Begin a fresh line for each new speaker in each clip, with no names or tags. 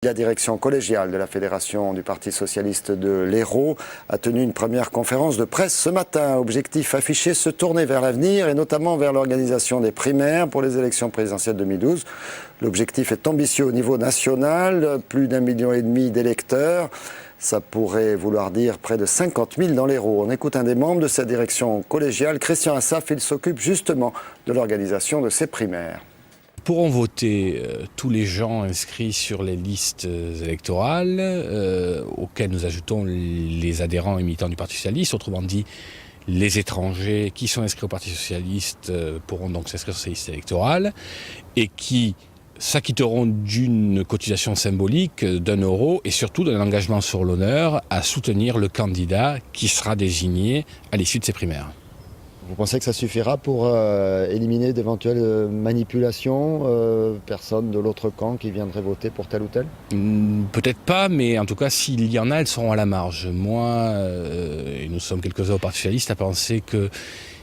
La direction collégiale de la Fédération du Parti socialiste de l'Hérault a tenu une première conférence de presse ce matin. Objectif affiché, se tourner vers l'avenir et notamment vers l'organisation des primaires pour les élections présidentielles 2012. L'objectif est ambitieux au niveau national, plus d'1,5 million d'électeurs. Ça pourrait vouloir dire près de 50 000 dans l'Hérault. On écoute un des membres de cette direction collégiale, Christian Assaf. Il s'occupe justement de l'organisation de ces primaires.
Pourront voter tous les gens inscrits sur les listes électorales, auxquelles nous ajoutons les adhérents et militants du Parti socialiste. Autrement dit, les étrangers qui sont inscrits au Parti socialiste pourront donc s'inscrire sur ces listes électorales et qui s'acquitteront d'une cotisation symbolique d'1 euro et surtout d'un engagement sur l'honneur à soutenir le candidat qui sera désigné à l'issue de ces primaires.
Vous pensez que ça suffira pour éliminer d'éventuelles manipulations, personnes de l'autre camp qui viendraient voter pour tel ou tel?
Peut-être pas, mais en tout cas, s'il y en a, elles seront à la marge. Moi, et nous sommes quelques-uns au Parti socialiste, à penser qu'il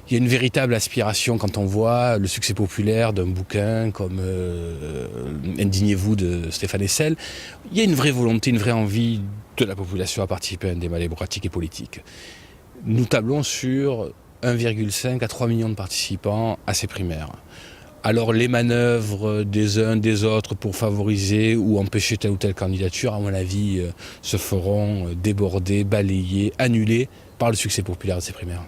y a une véritable aspiration quand on voit le succès populaire d'un bouquin comme Indignez-vous de Stéphane Hessel. Il y a une vraie volonté, une vraie envie de la population à participer à un débat démocratique et politique. Nous tablons sur 1,5 à 3 millions de participants à ces primaires. Alors les manœuvres des uns des autres pour favoriser ou empêcher telle ou telle candidature, à mon avis, se feront déborder, balayer, annuler par le succès populaire de ces primaires.